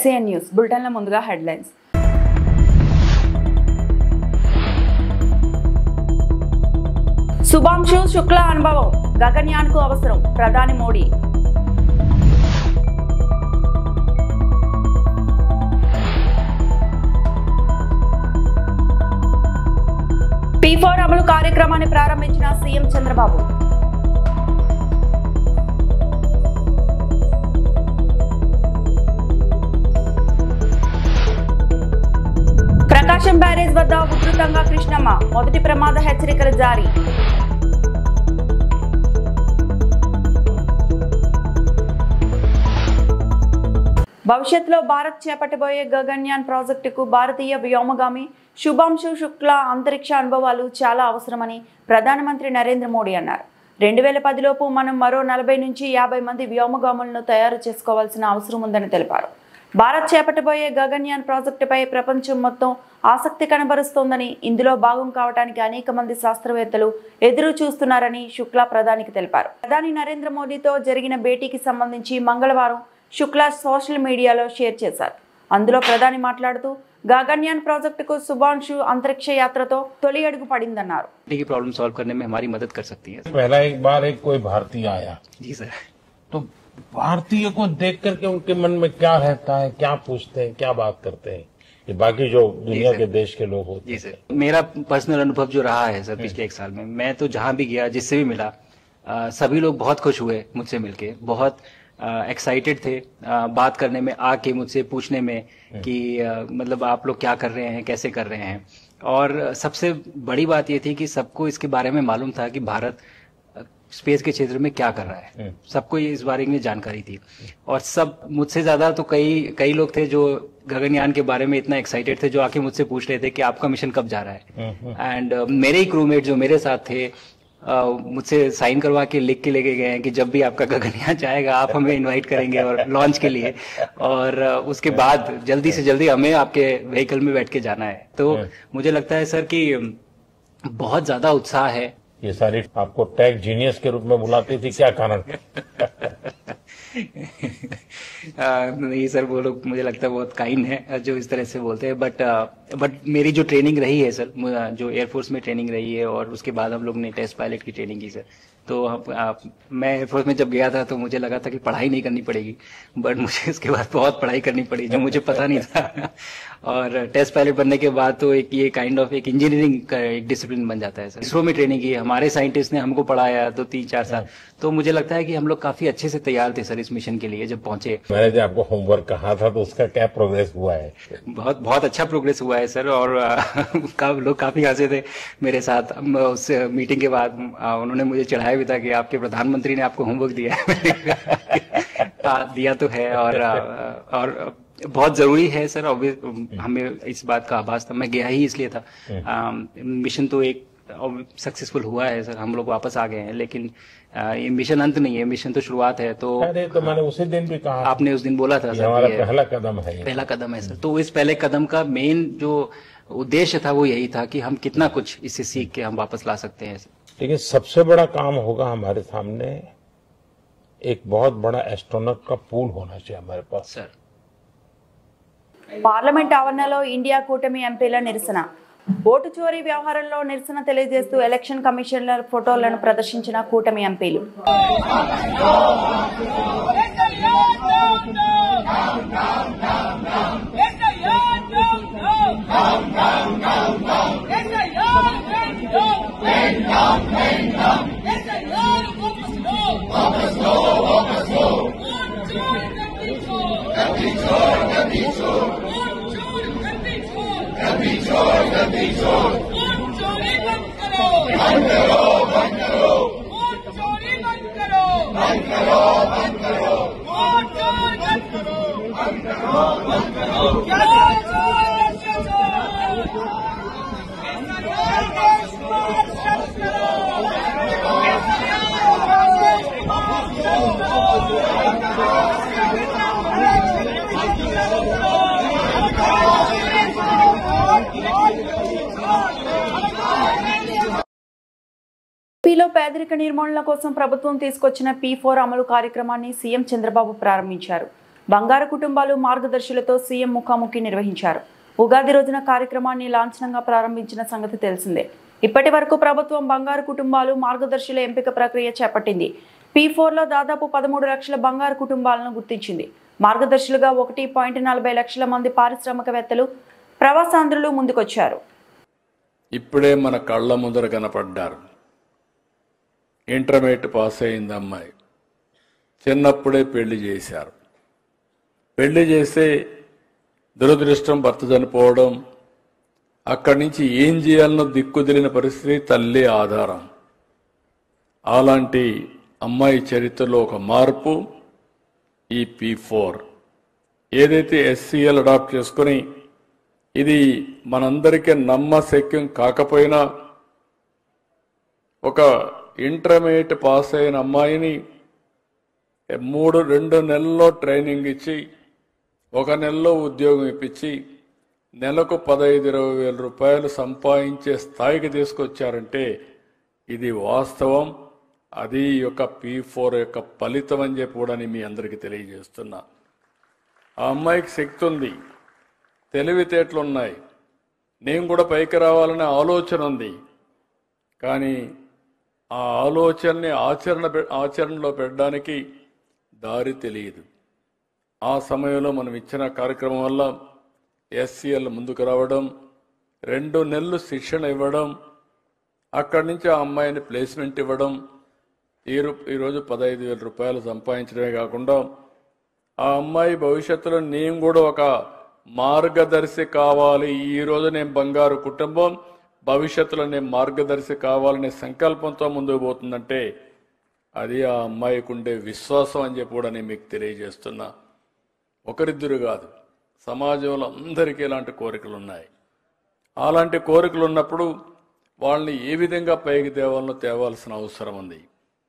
SAN news బులెటిన్ల ముందుగా headlines. Shubhanshu Shukla అనుభవం గగన్యాన్కు అవసరం ప్రధాని మోడీ. P4 అమలు కార్యక్రమాన్ని ప్రారంభించిన సీఎం చంద్రబాబు. ప్రకాశం బ్యారేజ్ వద్ద ఉధృతంగా కృష్ణమ్మ మొదటి ప్రమాద హెచ్చరికలు జారీ. భవిష్యత్తులో భారత్ చేపట్టబోయే గగన్యాన్ ప్రాజెక్టుకు భారతీయ వ్యోమగామి శుభాంశు శుక్లా అంతరిక్ష అనుభవాలు చాలా అవసరమని ప్రధానమంత్రి నరేంద్ర మోడీ అన్నారు. 2010లోపు మనం మరో 40 నుంచి 50 మంది వ్యోమగాములను తయారు చేసుకోవాల్సిన అవసరం ఉందని తెలిపారు. భారత్ చేపట్టబోయే గగన్యాన్ ప్రాజెక్టుపై ప్రపంచం మొత్తం ఆసక్తి కనబరుస్తోందని, ఇందులో భాగం కావడానికి అనేక మంది శాస్త్రవేత్తలు ఎదురు చూస్తున్నారని శుక్లా ప్రధానికి తెలిపారు. ప్రధాని నరేంద్ర మోడీతో జరిగిన భేటీకి సంబంధించి మంగళవారం శుక్లా సోషల్ మీడియాలో షేర్ చేశారు. అందులో ప్రధాని మాట్లాడుతూ गगनयान प्रोजेक्ट को शुभांशु अंतरिक्ष यात्रा तो तोली अड़गु पड़िंदन्नारु. की प्रॉब्लम सॉल्व करने में हमारी मदद कर सकती है. पहला एक बार एक कोई भारतीय आया. जी सर. तो भारतीय को देख करके उनके मन में क्या रहता है, क्या पूछते हैं, क्या बात करते हैं, ये बाकी जो दुनिया के देश के लोग होते हैं. जी सर. मेरा पर्सनल अनुभव जो रहा है सर पिछले 1 साल में, मैं तो जहां भी गया जिससे भी मिला सभी लोग बहुत खुश हुए मुझसे मिलके, बहुत एक्साइटेड थे बात करने में, आके मुझसे पूछने में कि मतलब आप लोग क्या कर रहे हैं, कैसे कर रहे हैं. और सबसे बड़ी बात ये थी कि सबको इसके बारे में मालूम था कि भारत स्पेस के क्षेत्र में क्या कर रहा है. सबको इस बारे में जानकारी थी. और सब मुझसे ज्यादा तो कई लोग थे जो गगनयान के बारे में इतना एक्साइटेड थे, जो आके मुझसे पूछ रहे थे कि आपका मिशन कब जा रहा है. एंड मेरे ही क्रूमेट जो मेरे साथ थे मुझसे साइन करवा के लिख के लेके गए हैं कि जब भी आपका गगनयान जाएगा आप हमें इनवाइट करेंगे और लॉन्च के लिए, और उसके बाद जल्दी से जल्दी हमें आपके व्हीकल में बैठ के जाना है. तो मुझे लगता है सर कि बहुत ज्यादा उत्साह है. ये सारी आपको टेक जीनियस के रूप में बुलाती थी, क्या कारण? नहीं सर, वो लोग मुझे लगता है बहुत काइंड है जो इस तरह से बोलते हैं. बट मेरी जो ट्रेनिंग रही है सर, जो एयरफोर्स में ट्रेनिंग रही है और उसके बाद हम लोग ने टेस्ट पायलट की ट्रेनिंग की सर. तो मैं एयरफोर्स में जब गया था तो मुझे लगा था कि पढ़ाई नहीं करनी पड़ेगी, बट मुझे इसके बाद बहुत पढ़ाई करनी पड़ी जो मुझे पता नहीं था. और टेस्ट पायलट बनने के बाद तो एक ये काइंड ऑफ एक इंजीनियरिंग का एक डिसिप्लिन बन जाता है सर. इसरो में ट्रेनिंग की, हमारे साइंटिस्ट ने हमको पढ़ाया तो 3-4 साल. तो मुझे लगता है कि हम लोग काफी अच्छे से तैयार थे सर इस मिशन के लिए जब पहुंचे. मैंने जो आपको होमवर्क कहा था तो उसका क्या प्रोग्रेस हुआ है? बहुत अच्छा प्रोग्रेस हुआ है सर. और लोग काफी हंसे थे मेरे साथ. उस मीटिंग के बाद उन्होंने मुझे चढ़ाया भी था कि आपके प्रधानमंत्री ने आपको होमवर्क दिया है. दिया तो है और बहुत जरूरी है सर. हमें इस बात का आभास था, मैं गया ही इसलिए था. मिशन तो एक सक्सेसफुल हुआ है सर, हम लोग वापस आ गए हैं, लेकिन ये मिशन अंत नहीं है, मिशन तो शुरुआत है. तो अरे तो मैंने उसी दिन भी कहा, आपने उस दिन बोला था सर, हमारा पहला कदम है, पहला कदम है सर. तो इस पहले कदम का मेन जो उद्देश्य था वो यही था कि हम कितना कुछ इससे सीख के हम वापस ला सकते हैं. लेकिन सबसे बड़ा काम होगा हमारे सामने, एक बहुत बड़ा एस्ट्रोनॉट का पूल होना चाहिए हमारे पास सर. పార్లమెంట్ ఆవరణలో ఇండియా కూటమి ఎంపీల నిరసన. ఓటు చోరీ వ్యవహారంలో నిరసన తెలియజేస్తూ ఎలక్షన్ కమిషనర్ ఫోటోలను ప్రదర్శించిన కూటమి ఎంపీలు. ఏపీలో పేదరిక నిర్మూలన కోసం ప్రభుత్వం తీసుకొచ్చిన P4 అమలు కార్యక్రమాన్ని సీఎం చంద్రబాబు ప్రారంభించారు. బంగారు కుటుంబాలు మార్గదర్శులతో సీఎం ముఖాముఖి నిర్వహించారు. ఉగాది రోజున కార్యక్రమాన్ని లాంఛనంగా ప్రారంభించిన సంగతి తెలిసిందే. ఇప్పటి వరకు ప్రభుత్వం బంగారు కుటుంబాలు మార్గదర్శుల ఎంపిక ప్రక్రియ చేపట్టింది. P4లో దాదాపు 13 లక్షల బంగారు కుటుంబాలను గుర్తించింది. మార్గదర్శులుగా 1.40 లక్షల మంది పారిశ్రామికవేత్తలు, ప్రవాసాంధ్రులు ముందుకొచ్చారు. ఇప్పుడే మన కళ్ళ ముందర కనపడ్డారు. ఇంటర్మీడియట్ పాస్ అయింది అమ్మాయి. చిన్నప్పుడే పెళ్లి చేశారు. పెళ్లి చేస్తే దురదృష్టం భర్త చనిపోవడం, అక్కడి నుంచి ఏం చేయాలనో దిక్కుదిలిన పరిస్థితి, తల్లి ఆధారం. అలాంటి అమ్మాయి చరిత్రలో ఒక మార్పు ఈ P4 ఏదైతే SCL అడాప్ట్ చేసుకుని, ఇది మనందరికీ నమ్మశక్యం కాకపోయినా ఒక ఇంటర్మీడియట్ పాస్ అయిన అమ్మాయిని 2 నెలల్లో ట్రైనింగ్ ఇచ్చి 1 నెలలో ఉద్యోగం ఇప్పించి నెలకు 15-20 వేల రూపాయలు సంపాదించే స్థాయికి తీసుకొచ్చారంటే ఇది వాస్తవం. అది యొక్క P4 యొక్క ఫలితం అని చెప్పి కూడా మీ అందరికీ తెలియజేస్తున్నా. ఆ అమ్మాయికి శక్తి ఉంది, తెలివితేటలు ఉన్నాయి, నేను కూడా పైకి రావాలనే ఆలోచన ఉంది. కానీ ఆ ఆలోచనని ఆచరణలో పెట్టడానికి దారి తెలియదు. ఆ సమయంలో మనం ఇచ్చిన కార్యక్రమం వల్ల SCL ముందుకు రావడం, 2 నెలలు శిక్షణ ఇవ్వడం, అక్కడి నుంచి ఆ అమ్మాయిని ప్లేస్మెంట్ ఇవ్వడం, ఈరోజు 15,000 రూపాయలు సంపాదించడమే కాకుండా ఆ అమ్మాయి భవిష్యత్తులో నేను కూడా ఒక మార్గదర్శి కావాలి, ఈరోజు నేను బంగారు కుటుంబం, భవిష్యత్తులో నేను మార్గదర్శి కావాలనే సంకల్పంతో ముందుకు పోతుందంటే అది ఆ అమ్మాయికి ఉండే విశ్వాసం అని చెప్పి కూడా నేను మీకు తెలియజేస్తున్నా. ఒకరిద్దరు కాదు, సమాజంలో అందరికీ ఇలాంటి కోరికలు ఉన్నాయి. అలాంటి కోరికలు ఉన్నప్పుడు వాళ్ళని ఏ విధంగా పైకి తేవాల్సిన అవసరం ఉంది.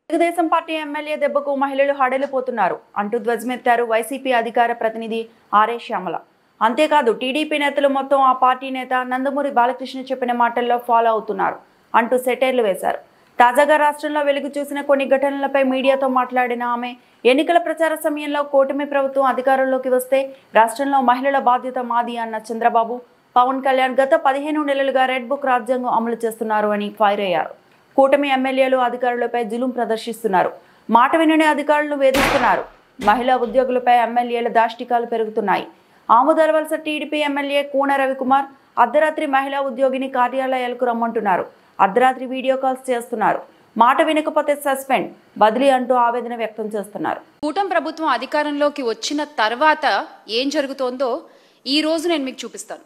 తెలుగుదేశం పార్టీ ఎమ్మెల్యే దెబ్బకు మహిళలు హడలిపోతున్నారు అంటూ ధ్వజమెత్తారు వైసీపీ అధికార ప్రతినిధి ఆర్ఏ శ్యామల. అంతేకాదు టీడీపీ నేతలు మొత్తం ఆ పార్టీ నేత నందమూరి బాలకృష్ణ చెప్పిన మాటల్లో ఫాలో అవుతున్నారు అంటూ సెటైర్లు వేశారు. తాజాగా రాష్ట్రంలో వెలుగు చూసిన కొన్ని ఘటనలపై మీడియాతో మాట్లాడిన ఆమె, ఎన్నికల ప్రచార సమయంలో కూటమి ప్రభుత్వం అధికారంలోకి వస్తే రాష్ట్రంలో మహిళల బాధ్యత మాది అన్న చంద్రబాబు, పవన్ కళ్యాణ్ గత 15 నెలలుగా రెడ్ బుక్ రాజ్యాంగం అమలు చేస్తున్నారు అని ఫైర్ అయ్యారు. కూటమి ఎమ్మెల్యేలు అధికారులపై జులుం ప్రదర్శిస్తున్నారు, మాట వినని అధికారులను వేధిస్తున్నారు. మహిళా ఉద్యోగులపై ఎమ్మెల్యేల దాష్టికాలు పెరుగుతున్నాయి. ఆముదలవలస టీడీపీ ఎమ్మెల్యే కూన రవికుమార్ అర్ధరాత్రి మహిళా ఉద్యోగిని కార్యాలయాలకు రమ్మంటున్నారు, అర్ధరాత్రి వీడియో కాల్స్ చేస్తున్నారు, మాట వినకపోతే సస్పెండ్, బదిలీ అంటూ ఆవేదన వ్యక్తం చేస్తున్నారు. కూటమి ప్రభుత్వం అధికారంలోకి వచ్చిన తర్వాత ఏం జరుగుతోందో ఈ రోజు నేను మీకు చూపిస్తాను.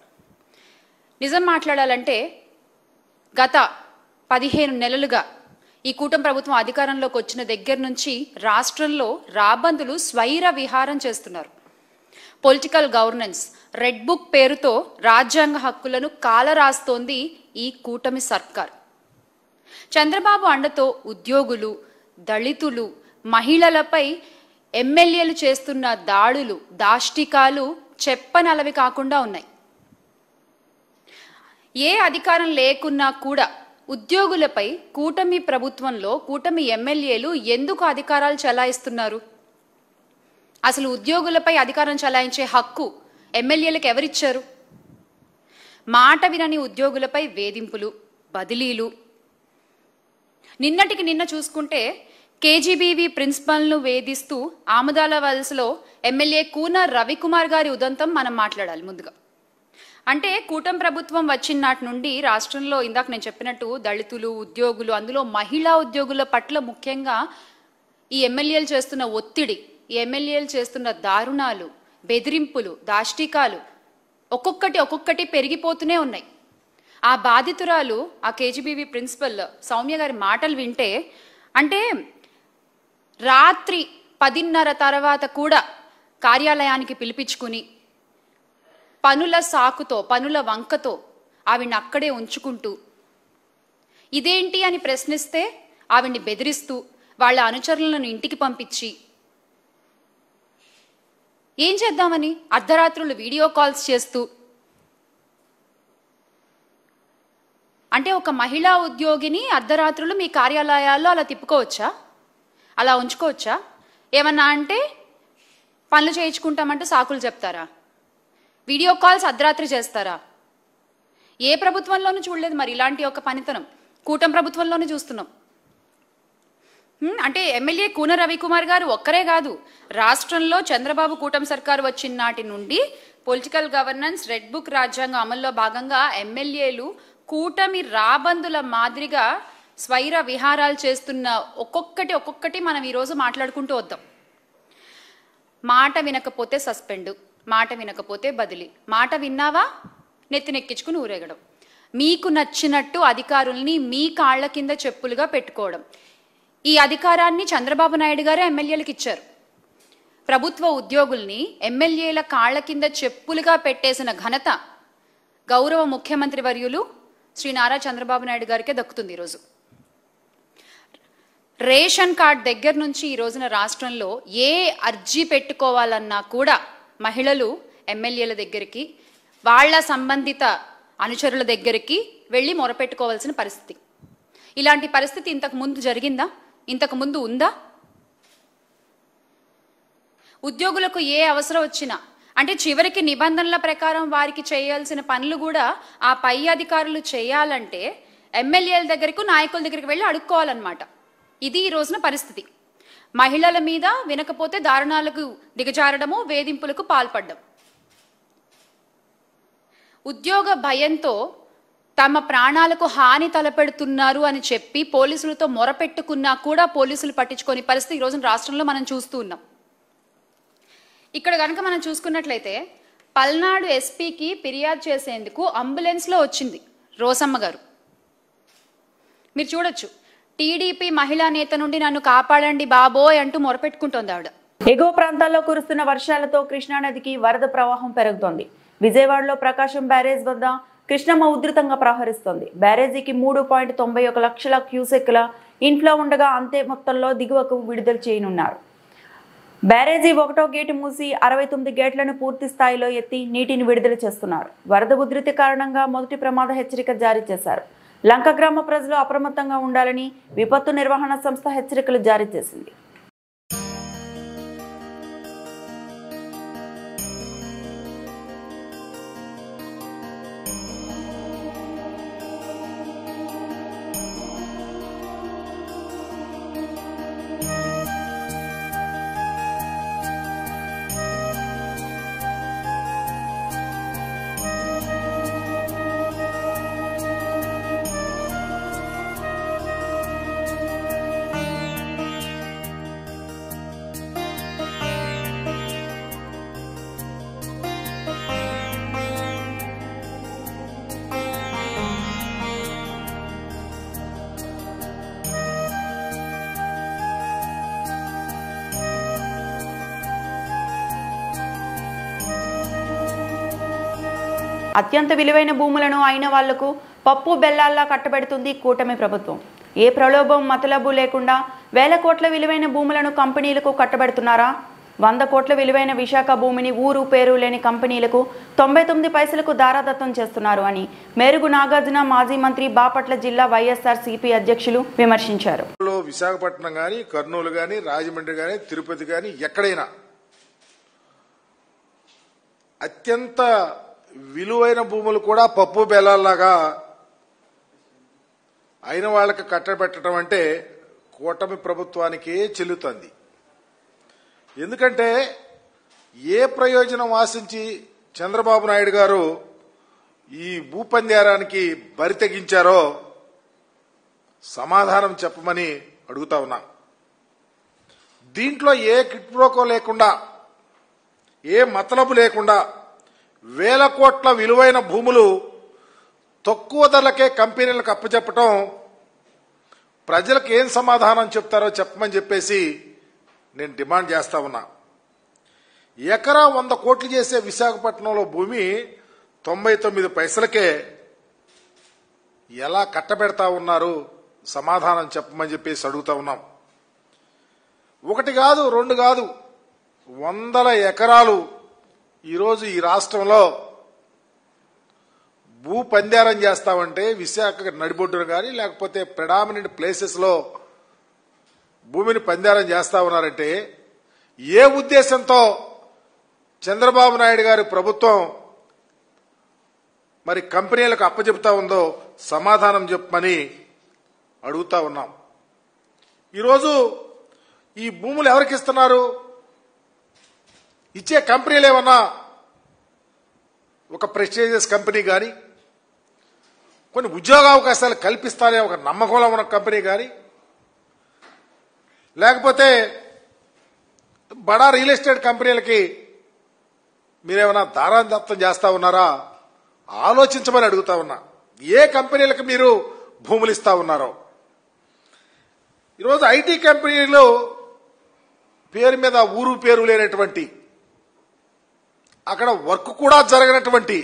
నిజం మాట్లాడాలంటే గత 15 నెలలుగా ఈ కూటమి ప్రభుత్వం అధికారంలోకి వచ్చిన దగ్గర నుంచి రాష్ట్రంలో రాబందులు స్వైర విహారం చేస్తున్నారు. పొలిటికల్ గవర్నెన్స్, రెడ్ బుక్ పేరుతో రాజ్యాంగ హక్కులను కాలరాస్తోంది ఈ కూటమి సర్కార్. చంద్రబాబు అండతో ఉద్యోగులు, దళితులు, మహిళలపై ఎమ్మెల్యేలు చేస్తున్న దాడులు, దాష్టికాలు చెప్పనలవి కాకుండా ఉన్నాయి. ఏ అధికారం లేకున్నా కూడా ఉద్యోగులపై కూటమి ప్రభుత్వంలో కూటమి ఎమ్మెల్యేలు ఎందుకు అధికారాలు చెలాయిస్తున్నారు? అసలు ఉద్యోగులపై అధికారం చెలాయించే హక్కు ఎమ్మెల్యేలకు ఎవరిచ్చారు? మాట వినని ఉద్యోగులపై వేధింపులు, బదిలీలు. నిన్నటికి నిన్న చూసుకుంటే కేజీబీవీ ప్రిన్సిపల్ను వేధిస్తూ ఆముదాల వలసలో ఎమ్మెల్యే కూన రవికుమార్ గారి ఉదంతం మనం మాట్లాడాలి ముందుగా. అంటే కూటమి ప్రభుత్వం వచ్చిన నాటి నుండి రాష్ట్రంలో ఇందాక నేను చెప్పినట్టు దళితులు, ఉద్యోగులు, అందులో మహిళా ఉద్యోగుల పట్ల ముఖ్యంగా ఈ ఎమ్మెల్యేలు చేస్తున్న ఒత్తిడి, ఈ ఎమ్మెల్యేలు చేస్తున్న దారుణాలు, బెదిరింపులు, దాష్టికాలు ఒక్కొక్కటి పెరిగిపోతూనే ఉన్నాయి. ఆ బాధితురాలు, ఆ కేజీబీవీ ప్రిన్సిపల్ సౌమ్య గారి మాటలు వింటే, అంటే రాత్రి 10:30 తర్వాత కూడా కార్యాలయానికి పిలిపించుకుని పనుల సాకుతో, పనుల వంకతో ఆవిడ్ని అక్కడే ఉంచుకుంటూ, ఇదేంటి అని ప్రశ్నిస్తే ఆవిడ్ని బెదిరిస్తూ వాళ్ళ అనుచరులను ఇంటికి పంపించి ఏం చేద్దామని అర్ధరాత్రులు వీడియో కాల్స్ చేస్తూ, అంటే ఒక మహిళా ఉద్యోగిని అర్ధరాత్రులు మీ కార్యాలయాల్లో అలా తిప్పుకోవచ్చా? అలా ఉంచుకోవచ్చా? ఏమన్నా అంటే పనులు చేయించుకుంటామంటూ సాకులు చెప్తారా? వీడియో కాల్స్ అర్ధరాత్రి చేస్తారా? ఏ ప్రభుత్వంలోనూ చూడలేదు మరి ఇలాంటి ఒక పనితనం. కూటమి ప్రభుత్వంలోనే చూస్తున్నాం. అంటే ఎమ్మెల్యే కూన రవికుమార్ గారు ఒక్కరే కాదు, రాష్ట్రంలో చంద్రబాబు కూటమి సర్కారు వచ్చిన నాటి నుండి పొలిటికల్ గవర్నెన్స్ రెడ్ బుక్ రాజ్యాంగం అమల్లో భాగంగా ఎమ్మెల్యేలు కూటమి రాబందుల మాదిరిగా స్వైర విహారాలు చేస్తున్న ఒక్కొక్కటి మనం ఈరోజు మాట్లాడుకుంటూ వద్దాం. మాట వినకపోతే సస్పెండ్, మాట వినకపోతే బదిలీ, మాట విన్నావా నెత్తినెక్కించుకుని ఊరేగడం, మీకు నచ్చినట్టు అధికారుల్ని మీ కాళ్ల కింద చెప్పులుగా పెట్టుకోవడం. ఈ అధికారాన్ని చంద్రబాబు నాయుడు గారే ఎమ్మెల్యేలకు ఇచ్చారు. ప్రభుత్వ ఉద్యోగుల్ని ఎమ్మెల్యేల కాళ్ల కింద చెప్పులుగా పెట్టేసిన ఘనత గౌరవ ముఖ్యమంత్రి వర్యులు శ్రీ నారా చంద్రబాబు నాయుడు గారికే దక్కుతుంది. ఈరోజు రేషన్ కార్డ్ దగ్గర నుంచి ఈ రోజున రాష్ట్రంలో ఏ అర్జీ పెట్టుకోవాలన్నా కూడా మహిళలు ఎమ్మెల్యేల దగ్గరికి, వాళ్ల సంబంధిత అనుచరుల దగ్గరికి వెళ్ళి మొరపెట్టుకోవాల్సిన పరిస్థితి. ఇలాంటి పరిస్థితి ఇంతకు ముందు జరిగిందా? ఇంతకు ముందు ఉందా? ఉద్యోగులకు ఏ అవసరం వచ్చినా, అంటే చివరికి నిబంధనల ప్రకారం వారికి చేయాల్సిన పనులు కూడా ఆ పై అధికారులు చేయాలంటే ఎమ్మెల్యేల దగ్గరకు, నాయకుల దగ్గరికి వెళ్ళి అడుక్కోవాలన్నమాట. ఇది ఈ రోజున పరిస్థితి. మహిళల మీద వినకపోతే దారుణాలకు దిగజారడము, వేధింపులకు పాల్పడ్డం. ఉద్యోగ భయంతో తమ ప్రాణాలకు హాని తలపెడుతున్నారు అని చెప్పి పోలీసులతో మొరపెట్టుకున్నా కూడా పోలీసులు పట్టించుకోని పరిస్థితి ఈ రోజున రాష్ట్రంలో మనం చూస్తూ ఉన్నాం. ఇక్కడ కనుక మనం చూసుకున్నట్లయితే పల్నాడు ఎస్పీకి ఫిర్యాదు చేసేందుకు అంబులెన్స్లో వచ్చింది రోసమ్మ గారు. మీరు చూడొచ్చు, టీడీపీ మహిళా నేత నుండి నన్ను కాపాడండి బాబోయ్ అంటూ మొరపెట్టుకుంటోంది ఆవిడ. ఎగువ ప్రాంతాల్లో కురుస్తున్న వర్షాలతో కృష్ణానదికి వరద ప్రవాహం పెరుగుతోంది. విజయవాడలో ప్రకాశం బ్యారేజ్ వద్ద కృష్ణమ్మ ఉధృతంగా ప్రవహిస్తోంది. బ్యారేజీకి 3.91 లక్షల క్యూసెక్ల ఇన్ఫ్లో ఉండగా అంతే మొత్తంలో దిగువకు విడుదల చేయనున్నారు. బ్యారేజీ 1వ గేటు మూసి 69 గేట్లను పూర్తి స్థాయిలో ఎత్తి నీటిని విడుదల చేస్తున్నారు. వరద ఉధృతి కారణంగా మొదటి ప్రమాద హెచ్చరిక జారీ చేశారు. లంక గ్రామ ప్రజలు అప్రమత్తంగా ఉండాలని విపత్తు నిర్వహణ సంస్థ హెచ్చరికలు జారీ చేసింది. అత్యంత విలువైన భూములను అయిన వాళ్లకు పప్పు బెల్లాల్లా కట్టబెడుతుంది కూటమి ప్రభుత్వం. ఏ ప్రలోభం మతలబు లేకుండా వేల కోట్ల విలువైన భూములను కంపెనీలకు కట్టబెడుతున్నారా? 100 కోట్ల విలువైన విశాఖ భూమిని ఊరు పేరు లేని కంపెనీలకు 99 పైసలకు దారాదత్తం చేస్తున్నారు అని మేరుగు నాగార్జున మాజీ మంత్రి బాపట్ల జిల్లా వైఎస్ఆర్సీపీ అధ్యక్షులు విమర్శించారు. విశాఖపట్నం గాని, కర్నూలు గాని, రాజమండ్రి గాని, తిరుపతి గాని ఎక్కడైనా అత్యంత విలువైన భూములు కూడా పప్పు బెల్లాల్లాగా అయిన వాళ్ళకి కట్టబెట్టడం అంటే కూటమి ప్రభుత్వానికే చెల్లుతుంది. ఎందుకంటే ఏ ప్రయోజనం ఆశించి చంద్రబాబు నాయుడు గారు ఈ భూపందేరానికి బరి తెగించారో సమాధానం చెప్పమని అడుగుతా ఉన్నా. దీంట్లో ఏ కిట్ప్రోకో లేకుండా, ఏ మతలబు లేకుండా వేల కోట్ల విలువైన భూములు తక్కువ ధరలకే కంపెనీలకు అప్పచెప్పటం, ప్రజలకు ఏం సమాధానం చెప్తారో చెప్పమని చెప్పేసి నేను డిమాండ్ చేస్తా ఉన్నా. ఎకరా 100 కోట్లు చేసే విశాఖపట్నంలో భూమి 99 పైసలకే ఎలా కట్టబెడతా ఉన్నారు, సమాధానం చెప్పమని చెప్పేసి అడుగుతా ఉన్నాం. 1 కాదు 2 కాదు, 100 ఎకరాలు ఈరోజు ఈ రాష్ట్రంలో భూ పందేరం చేస్తామంటే విశాఖ నడిబొడ్డును కానీ లేకపోతే ప్రెడామినెంట్ ప్లేసెస్ లో భూమిని పందేరం చేస్తా ఉన్నారంటే ఏ ఉద్దేశంతో చంద్రబాబు నాయుడు గారి ప్రభుత్వం మరి కంపెనీలకు అప్పచెప్తా ఉందో సమాధానం చెప్పమని అడుగుతా ఉన్నాం. ఈరోజు ఈ భూములు ఎవరికి ఇస్తున్నారు? ఇచ్చే కంపెనీలు ఏమన్నా ఒక ప్రెస్టీజియస్ కంపెనీ కానీ, కొన్ని ఉద్యోగావకాశాలు కల్పిస్తానే ఒక నమ్మకంలో ఉన్న కంపెనీ కానీ, లేకపోతే బడా రియల్ ఎస్టేట్ కంపెనీలకి మీరేమైనా దారాదత్తం చేస్తా ఉన్నారా? ఆలోచించమని అడుగుతా ఉన్నా. ఏ కంపెనీలకు మీరు భూములు ఇస్తా ఉన్నారో. ఈరోజు ఐటీ కంపెనీలు పేరు మీద ఊరు పేరు లేనటువంటి, అక్కడ వర్క్ కూడా జరగనటువంటి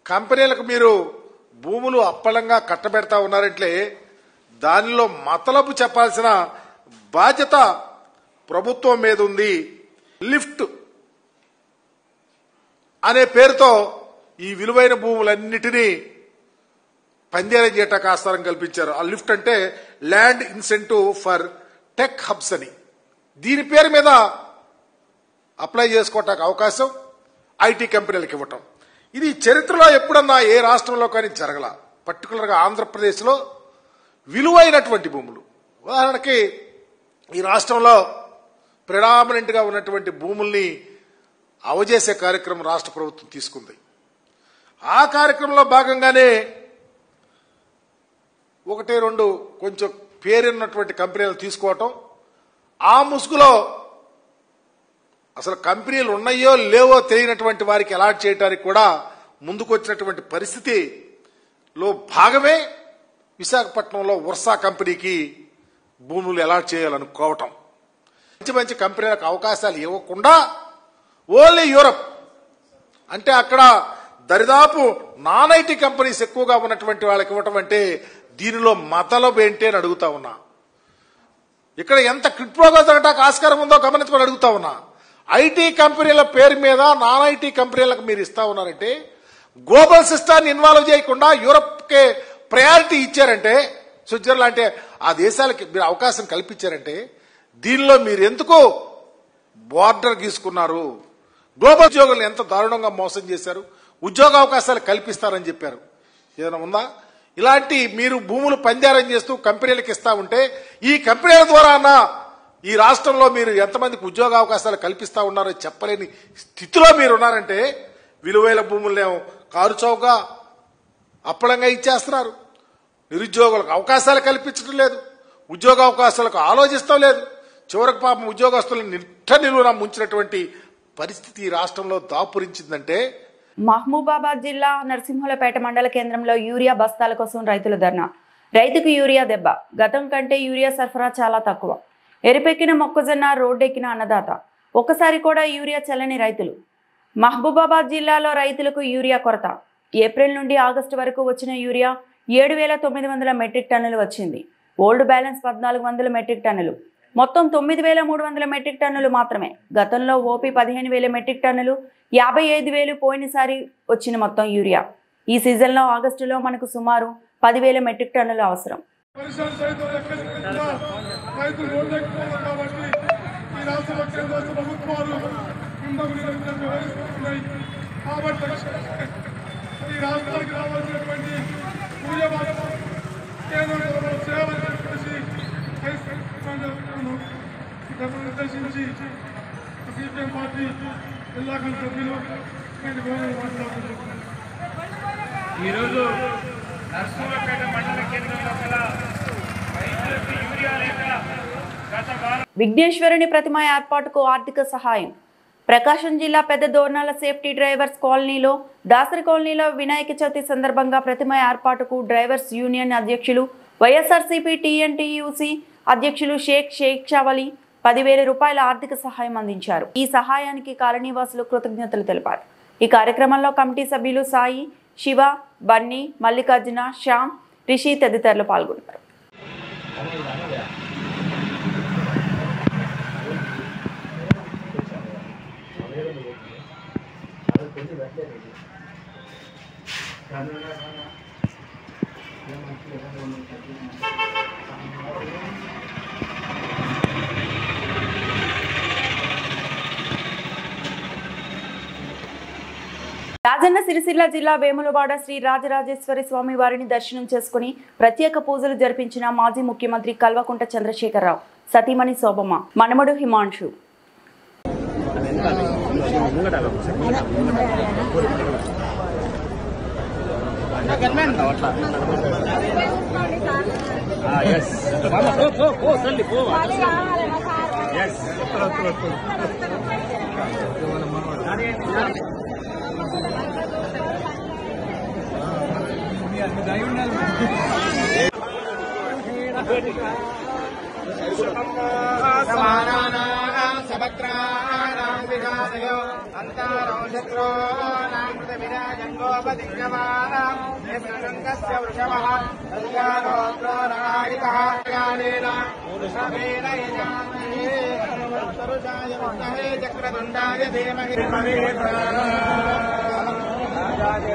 కంపెనీలకు మీరు భూములు అప్పలంగా కట్టబెడతా ఉన్నారంటే దానిలో మతలబు చెప్పాల్సిన బాధ్యత ప్రభుత్వం మీద ఉంది. లిఫ్ట్ అనే పేరుతో ఈ విలువైన భూములన్నిటినీ పందేరం చేయటానికి ఆస్కారం కల్పించారు. ఆ లిఫ్ట్ అంటే land incentive for tech hubs అని. దీని పేరు మీద అప్లై చేసుకోవటానికి అవకాశం ఐటీ కంపెనీలకు ఇవ్వటం. ఇది చరిత్రలో ఎప్పుడన్నా ఏ రాష్ట్రంలో కానీ జరగల. పర్టికులర్గా ఆంధ్రప్రదేశ్లో విలువైనటువంటి భూములు, ఉదాహరణకి ఈ రాష్ట్రంలో ప్రిడామినెంట్ గా ఉన్నటువంటి భూముల్ని అవజేసే కార్యక్రమం రాష్ట్ర ప్రభుత్వం తీసుకుంది. ఆ కార్యక్రమంలో భాగంగానే 1-2 కొంచెం పేరున్నటువంటి కంపెనీలు తీసుకోవటం, ఆ ముసుగులో అసలు కంపెనీలు ఉన్నాయో లేవో తెలియనటువంటి వారికి అలాట్ చేయడానికి కూడా ముందుకొచ్చినటువంటి పరిస్థితిలో భాగమే విశాఖపట్నంలో వర్షా కంపెనీకి భూములు అలాట్ చేయాలనుకోవటం. మంచి మంచి కంపెనీలకు అవకాశాలు ఇవ్వకుండా ఓన్లీ యూరప్ అంటే అక్కడ దరిదాపు నాన్ ఐటీ కంపెనీస్ ఎక్కువగా ఉన్నటువంటి వాళ్ళకి ఇవ్వటం అంటే దీనిలో మతలబు ఏంటి అని అడుగుతా ఉన్నా. ఇక్కడ ఎంత క్రిప్టోగా జరగడానికి ఆస్కారం ఉందో గమనించమని అడుగుతా ఉన్నా. ఐటీ కంపెనీల పేరు మీద నాన్ ఐటీ కంపెనీలకు మీరు ఇస్తా ఉన్నారంటే, గ్లోబల్ సిస్టాన్ని ఇన్వాల్వ్ చేయకుండా యూరప్కే ప్రయారిటీ ఇచ్చారంటే, స్విట్జర్లాండ్ అంటే ఆ దేశాలకి మీరు అవకాశం కల్పించారంటే, దీనిలో మీరు ఎందుకు బోర్డర్ గీసుకున్నారు? గ్లోబల్ ఉద్యోగులను ఎంత దారుణంగా మోసం చేశారు. ఉద్యోగ అవకాశాలు కల్పిస్తారని చెప్పారు. ఏదైనా ఉందా? ఇలాంటి మీరు భూములు పంజారం చేస్తూ కంపెనీలకు ఇస్తా ఉంటే, ఈ కంపెనీల ద్వారా ఈ రాష్ట్రంలో మీరు ఎంతమందికి ఉద్యోగ అవకాశాలు కల్పిస్తా ఉన్నారో చెప్పలేని స్థితిలో మీరు ఉన్నారంటే, విలువైన భూములనేమో కారు చౌకగా అప్పలంగా ఇచ్చేస్తున్నారు. నిరుద్యోగులకు అవకాశాలు కల్పించడం లేదు, ఉద్యోగ అవకాశాలకు ఆలోచిస్తాం లేదు. చివరికి పాపం ఉద్యోగస్తులను నిలువున ముంచినటువంటి పరిస్థితి ఈ రాష్ట్రంలో దాపురించిందంటే. మహబూబాబాద్ జిల్లా నరసింహులపేట మండల కేంద్రంలో యూరియా బస్తాల కోసం రైతుల ధర్నా. రైతుకు యూరియా దెబ్బ. గతం కంటే యూరియా సరఫరా చాలా తక్కువ. ఎరిపెక్కిన మొక్కజొన్న, రోడ్డెక్కిన అన్నదాత. ఒక్కసారి కూడా యూరియా చల్లని రైతులు. మహబూబాబాద్ జిల్లాలో రైతులకు యూరియా కొరత. ఏప్రిల్ నుండి ఆగస్టు వరకు వచ్చిన యూరియా 7,900 మెట్రిక్ టన్నులు వచ్చింది. ఓల్డ్ బ్యాలెన్స్ 1,400 మెట్రిక్ టన్నులు. మొత్తం 9,300 మెట్రిక్ టన్నులు మాత్రమే. గతంలో ఓపీ 15,000 మెట్రిక్ టన్నులు, 55,000 పోయినసారి వచ్చిన మొత్తం యూరియా. ఈ సీజన్లో ఆగస్టులో మనకు సుమారు 10,000 మెట్రిక్ టన్నులు అవసరం. నిర్దేశించి సిపిఎం పార్టీ జిల్లా సభ్యులు ఈరోజు నర్సింహపేట మండల కేంద్రంలో గల రైతులకు యూరియా లేక గత వారం విఘ్నేశ్వరుని ప్రతిమ ఏర్పాటుకు ఆర్థిక సహాయం. ప్రకాశం జిల్లా పెద్ద దోర్నాల సేఫ్టీ డ్రైవర్స్ కాలనీలో, దాసరి కాలనీలో వినాయక చవితి సందర్భంగా ప్రతిమ ఏర్పాటుకు డ్రైవర్స్ యూనియన్ అధ్యక్షులు, వైఎస్ఆర్సీపీ టీఎన్టీయూసీ అధ్యక్షులు షేక్ షావలి 10,000 రూపాయల ఆర్థిక సహాయం అందించారు. ఈ సహాయానికి కాలనీవాసులు కృతజ్ఞతలు తెలిపారు. ఈ కార్యక్రమంలో కమిటీ సభ్యులు సాయి, శివ, బన్నీ, మల్లికార్జున, శ్యామ్, రిషి తదితరులు పాల్గొన్నారు. రాజన్న సిరిసిల్ల జిల్లా వేములవాడ శ్రీ రాజరాజేశ్వరి స్వామి వారిని దర్శనం చేసుకుని ప్రత్యేక పూజలు జరిపించిన మాజీ ముఖ్యమంత్రి కల్వకుంట్ల చంద్రశేఖరరావు సతీమణి శోభమ్మ మనమడు హిమాంశు.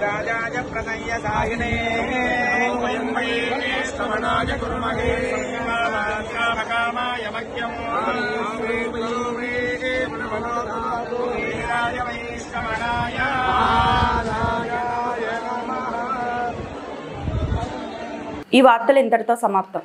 రాజాయ ప్రణయ సాహినే శ్రవణాయ కుర్మహే కామాయ మహ్యం వైశ్రవణాయ. ఈ వార్తలు ఇంతటితో సమాప్తం.